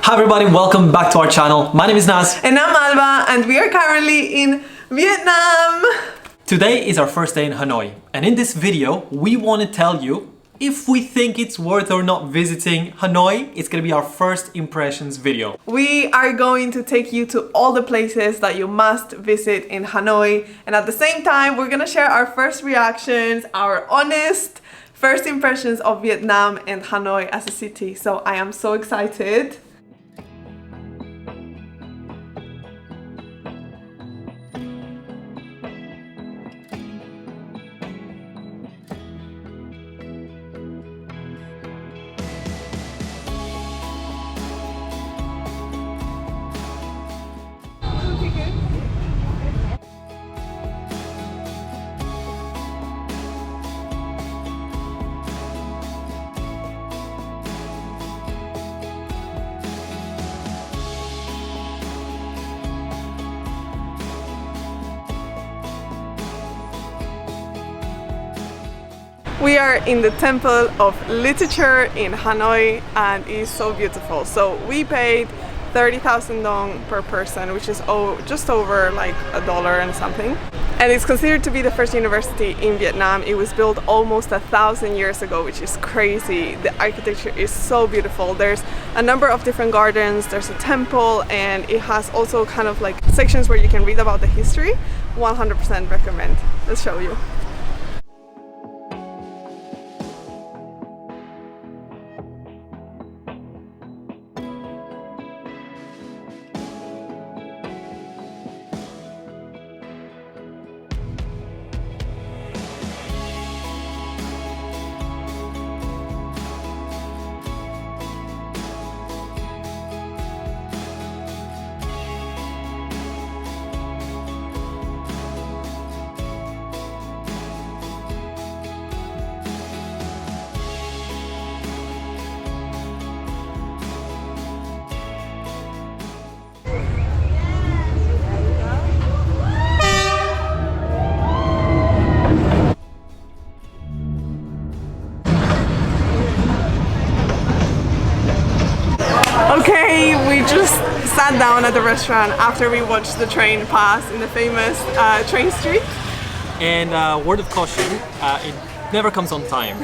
Hi everybody, welcome back to our channel. My name is Naz. And I'm Alba, and we are currently in Vietnam. Today is our first day in Hanoi, and in this video we want to tell you if we think it's worth or not visiting Hanoi. It's gonna be our first impressions video. We are going to take you to all the places that you must visit in Hanoi, and at the same time we're gonna share our first reactions, our honest first impressions of Vietnam and Hanoi as a city. So I am so excited. We are in the Temple of Literature in Hanoi, and it is so beautiful. So we paid 30,000 dong per person, which is just over like $1 and something. And it's considered to be the first university in Vietnam. It was built almost 1,000 years ago, which is crazy. The architecture is so beautiful. There's a number of different gardens, there's a temple, and it has also kind of like sections where you can read about the history. 100% recommend. Let's show you. Okay, we just sat down at the restaurant after we watched the train pass in the famous train street. And word of caution, it never comes on time.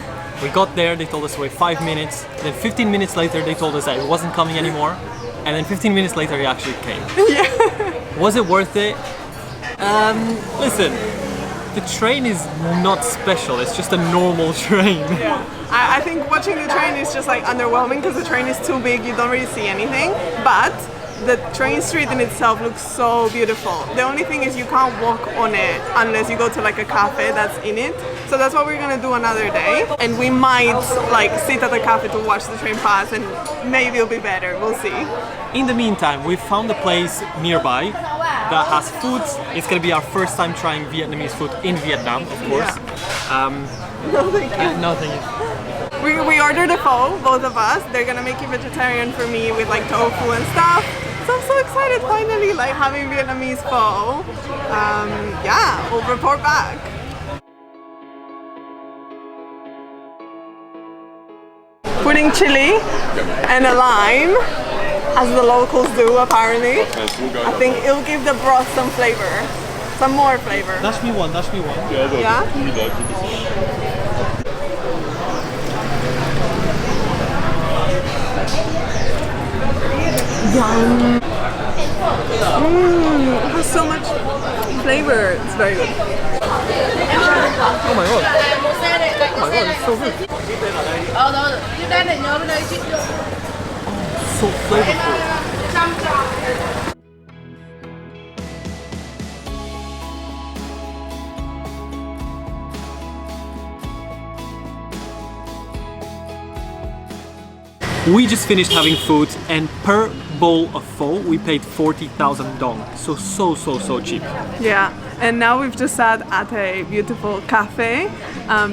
We got there, they told us to wait 5 minutes, then 15 minutes later they told us that it wasn't coming anymore, and then 15 minutes later it actually came. Yeah. Was it worth it? Listen, the train is not special, it's just a normal train. Yeah. I think watching the train is just like underwhelming because the train is too big, you don't really see anything. But the train street in itself looks so beautiful. The only thing is you can't walk on it unless you go to like a cafe that's in it. So that's what we're gonna do another day. And we might like sit at a cafe to watch the train pass, and maybe it'll be better, we'll see. In the meantime, we found a place nearby that has food. It's gonna be our first time trying Vietnamese food in Vietnam, of course. Yeah. No, thank you. No, thank you. We ordered a pho, both of us. They're gonna make it vegetarian for me with like tofu and stuff. So I'm so excited finally like having Vietnamese pho. Yeah, we'll report back. Putting chili and a lime, as the locals do apparently. I think it'll give the broth some flavor, some more flavor. Dash me one, dash me one. Yeah? Yum! It has so much flavor. It's very good. Oh my god. Oh my god, it's so good. So flavorful. We just finished having food, and per bowl of pho we paid 40,000 dong. So cheap. Yeah, and now we've just sat at a beautiful cafe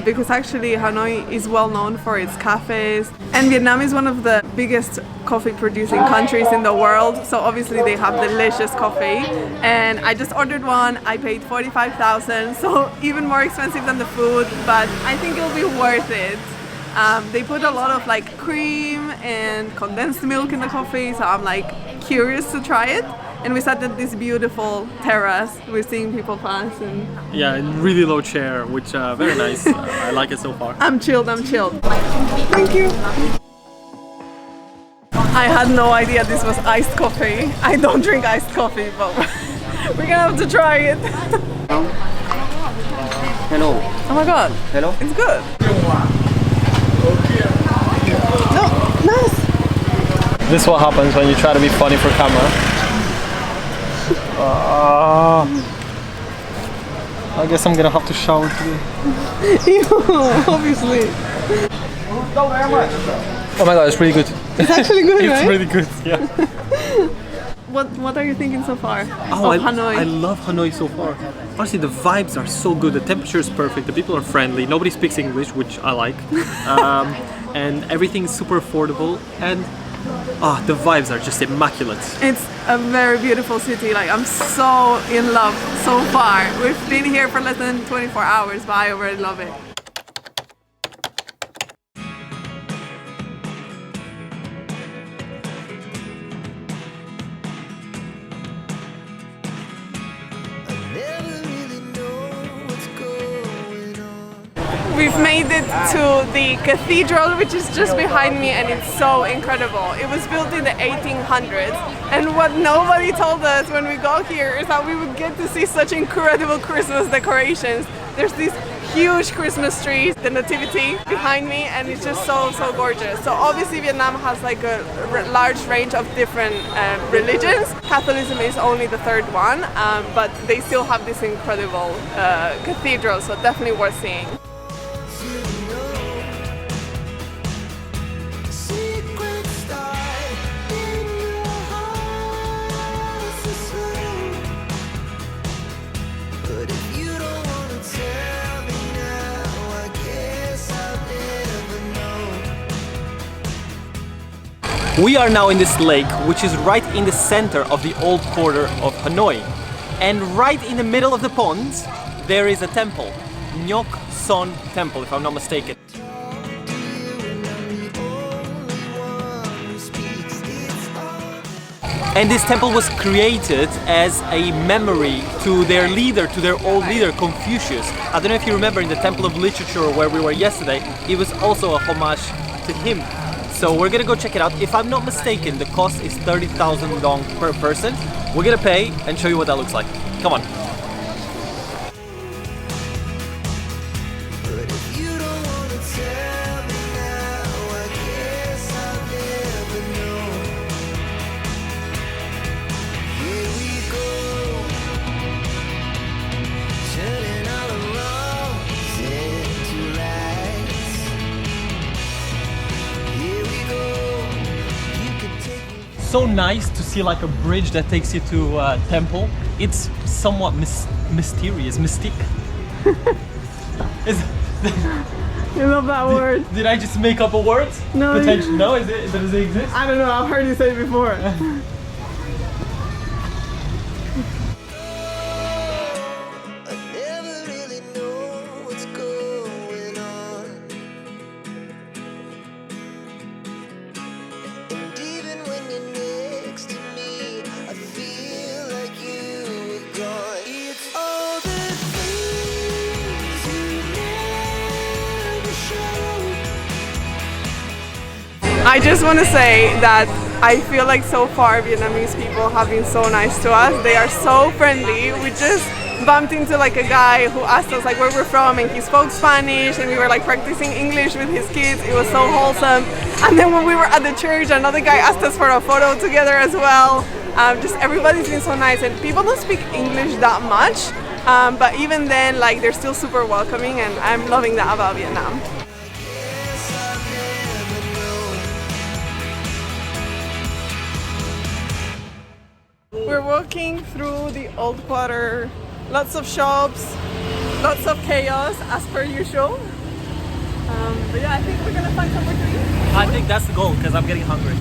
because actually Hanoi is well known for its cafes, and Vietnam is one of the biggest coffee producing countries in the world, so obviously they have delicious coffee. And I just ordered one. I paid 45,000, so even more expensive than the food, but I think it'll be worth it. They put a lot of like cream and condensed milk in the coffee, so I'm like curious to try it. And we sat at this beautiful terrace. We're seeing people pass and Yeah, in really low chair, which very nice. I like it so far. I'm chilled, I'm chilled. Thank you. I had no idea this was iced coffee. I don't drink iced coffee, but we're gonna have to try it. Hello. Oh my god. Hello. It's good. No, nice. This is what happens when you try to be funny for camera. I guess I'm gonna have to shower today. Obviously. Oh my god, it's really good. It's actually good, It's right? really good, yeah. What are you thinking so far Oh, of Hanoi? I love Hanoi so far. Honestly, the vibes are so good. The temperature is perfect. The people are friendly. Nobody speaks English, which I like. And everything is super affordable. And the vibes are just immaculate. It's a very beautiful city. Like, I'm so in love so far. We've been here for less than 24 hours, but I already love it. We've made it to the cathedral, which is just behind me, and it's so incredible. It was built in the 1800s, and what nobody told us when we got here is that we would get to see such incredible Christmas decorations. There's these huge Christmas trees, the nativity behind me, and it's just so gorgeous. So obviously Vietnam has like a large range of different religions. Catholicism is only the third one, but they still have this incredible cathedral, so definitely worth seeing. We are now in this lake, which is right in the center of the old quarter of Hanoi. And right in the middle of the pond, there is a temple, Ngoc Son Temple, if I'm not mistaken. And this temple was created as a memory to their leader, to their old leader, Confucius. I don't know if you remember in the Temple of Literature where we were yesterday, it was also a homage to him. So we're gonna go check it out. If I'm not mistaken, the cost is 30,000 dong per person. We're gonna pay and show you what that looks like. Come on. So nice to see like a bridge that takes you to a temple. It's somewhat mysterious, mystique. You love that word. Did I just make up a word? No. No, does it exist? I don't know, I've heard you say it before. I just want to say that I feel like so far Vietnamese people have been so nice to us. They are so friendly. We just bumped into like a guy who asked us like where we're from, and he spoke Spanish, and we were like practicing English with his kids. It was so wholesome. And then when we were at the church, another guy asked us for a photo together as well. Just everybody's been so nice, and people don't speak English that much, but even then like they're still super welcoming, and I'm loving that about Vietnam. We're walking through the old quarter, lots of shops, lots of chaos as per usual. But yeah, I think we're gonna find somewhere to eat. I think that's the goal because I'm getting hungry.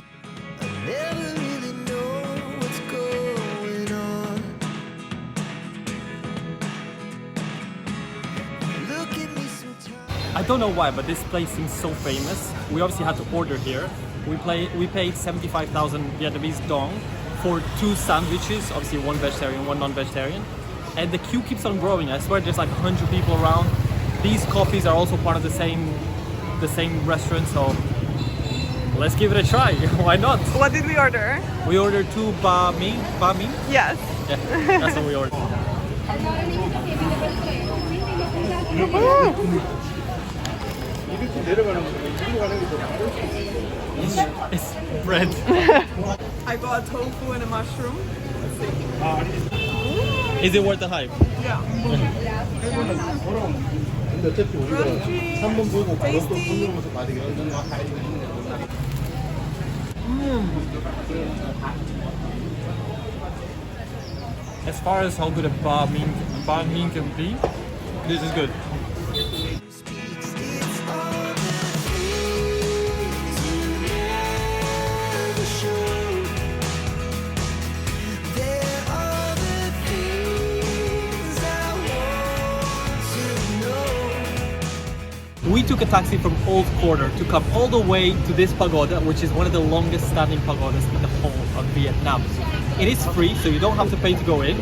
I don't know why, but this place seems so famous. We obviously had to order here. We paid 75,000 Vietnamese dong for 2 sandwiches, obviously one vegetarian, one non-vegetarian. And the queue keeps on growing. I swear there's like 100 people around. These coffees are also part of the same restaurant, so let's give it a try. Why not? What did we order? We ordered 2 Banh Mi. Banh Mi? Yes. Yeah, that's what we ordered. It's bread. I got a tofu and a mushroom. Let's see. Is it worth the hype? Yeah. Crunchy, tasty. As far as how good a Banh Mi can be, this is good. We took a taxi from Old Quarter to come all the way to this pagoda, which is one of the longest standing pagodas in the whole of Vietnam. It is free, so you don't have to pay to go in,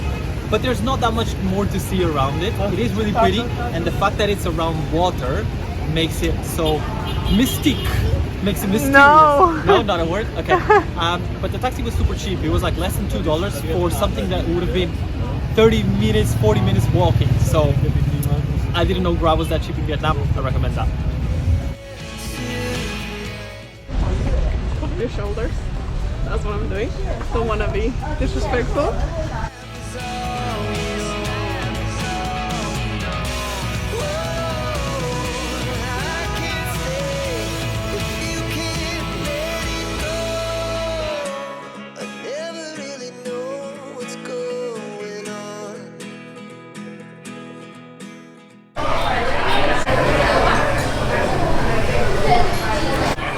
but there's not that much more to see around it. It is really pretty, and the fact that it's around water makes it so mystique. Makes it mysterious. No, not a word? Okay. But the taxi was super cheap. It was like less than $2 for something that would have been 30 minutes, 40 minutes walking. So I didn't know Grab was that cheap in Vietnam. I recommend that. Your shoulders. That's what I'm doing. Don't want to be disrespectful.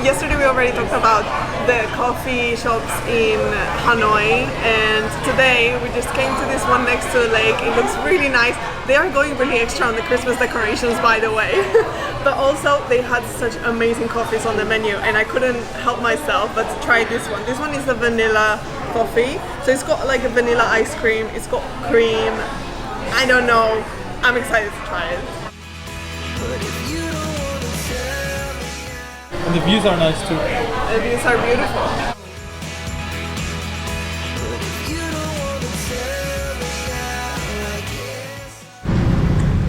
Yesterday we already talked about the coffee shops in Hanoi, and today we just came to this one next to the lake. It looks really nice. They are going really extra on the Christmas decorations, by the way. But also they had such amazing coffees on the menu, and I couldn't help myself but to try this one. This one is a vanilla coffee. So it's got like a vanilla ice cream, it's got cream. I don't know. I'm excited to try it. And the views are nice too. The views are beautiful.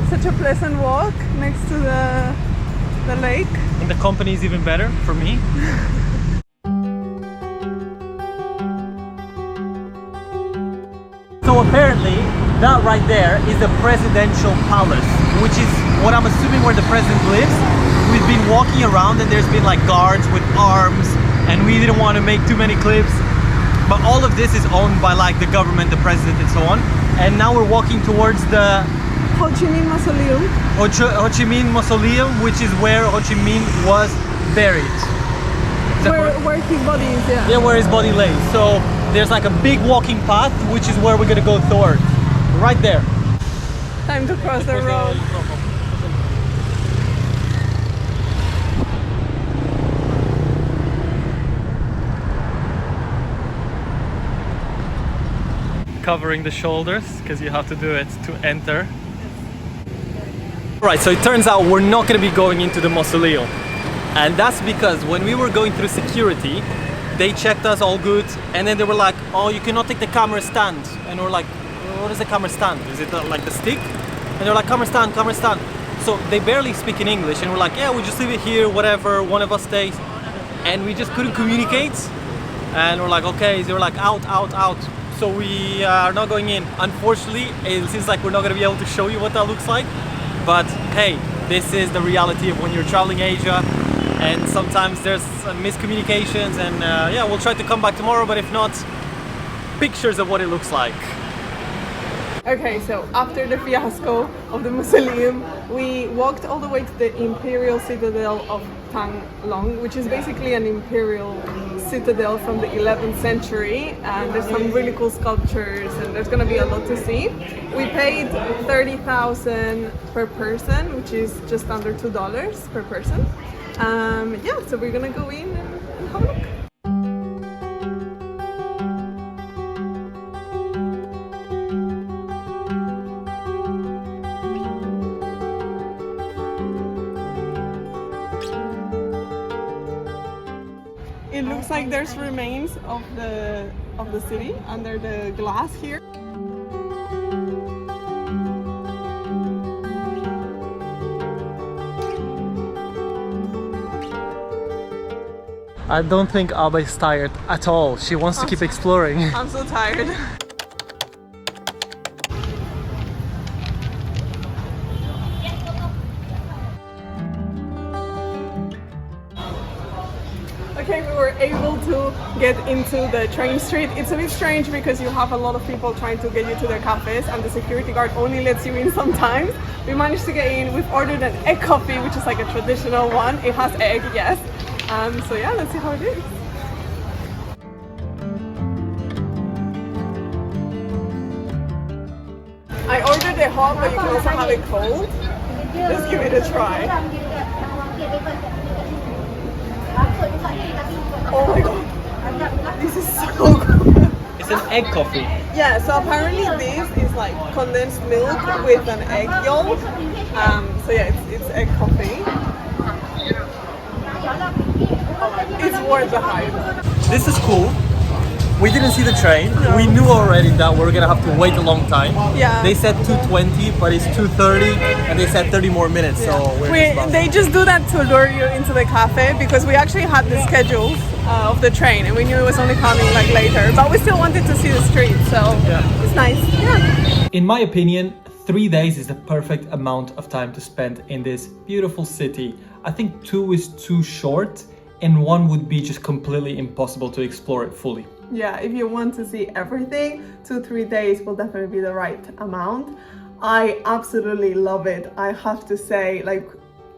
Such a pleasant walk next to the lake. And the company is even better for me. So apparently, that right there is the presidential palace, which is what I'm assuming where the president lives. We've been walking around and there's been like guards with arms, and we didn't want to make too many clips. But all of this is owned by like the government, the president and so on. And now we're walking towards the Ho Chi Minh Mausoleum. Ho Chi Minh Mausoleum, which is where Ho Chi Minh was buried. Where his body is, yeah. Yeah, where his body lay. So there's like a big walking path, which is where we're gonna go toward. Right there. Time to cross the road. Covering the shoulders, because you have to do it to enter. Right, so it turns out we're not going to be going into the mausoleum. And that's because when we were going through security, they checked us all good, and then they were like, oh, you cannot take the camera stand. And we're like, what is the camera stand? Is it like the stick? And they're like, camera stand, camera stand. So they barely speak in English, and we're like, yeah, we just leave it here, whatever, one of us stays. And we just couldn't communicate. And we're like, okay, they were like, out, out, out. So we are not going in. Unfortunately, it seems like we're not going to be able to show you what that looks like. But hey, this is the reality of when you're traveling Asia, and sometimes there's miscommunications, and yeah, we'll try to come back tomorrow, but if not, pictures of what it looks like. Okay, so after the fiasco of the Mausoleum, we walked all the way to the Imperial Citadel of Thang, which is basically an imperial citadel from the 11th century, and there's some really cool sculptures and there's gonna be a lot to see. We paid 30,000 per person, which is just under $2 per person. Yeah, so we're gonna go in and have a look. It looks like there's remains of the city under the glass here. I don't think Abba is tired at all. She wants to keep exploring. I'm so tired. Okay, we were able to get into the train street. It's a bit strange because you have a lot of people trying to get you to their cafes and the security guard only lets you in sometimes. We managed to get in. We've ordered an egg coffee, which is like a traditional one. It has egg, yes. So yeah, let's see how it is. I ordered it hot, but you can also have it cold. Let's give it a try. Oh my god, this is so good. It's an egg coffee. Yeah, so apparently this is like condensed milk with an egg yolk. So yeah, it's egg coffee. It's worth the hype. This is cool. We didn't see the train. No. We knew already that we were gonna have to wait a long time. Yeah. They said 2:20, but it's 2:30, and they said 30 more minutes. Yeah. So they just do that to lure you into the cafe because we actually had the schedule of the train, and we knew it was only coming like later. But we still wanted to see the street, so yeah. It's nice. Yeah. In my opinion, 3 days is the perfect amount of time to spend in this beautiful city. I think 2 is too short, and 1 would be just completely impossible to explore it fully. Yeah, if you want to see everything, 2-3 days will definitely be the right amount. I absolutely love it. I have to say, like,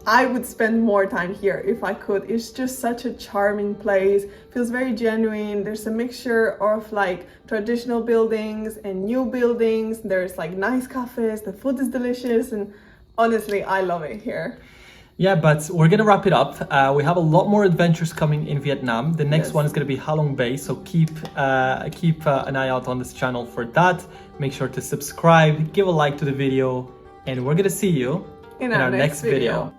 I would spend more time here if I could. It's just such a charming place. Feels very genuine. There's a mixture of like traditional buildings and new buildings. There's like nice cafes. The food is delicious, and honestly, I love it here. Yeah, but we're gonna wrap it up. We have a lot more adventures coming in Vietnam. The next one is gonna be Halong Bay, so keep an eye out on this channel for that. Make sure to subscribe, give a like to the video, and we're gonna see you in our next video.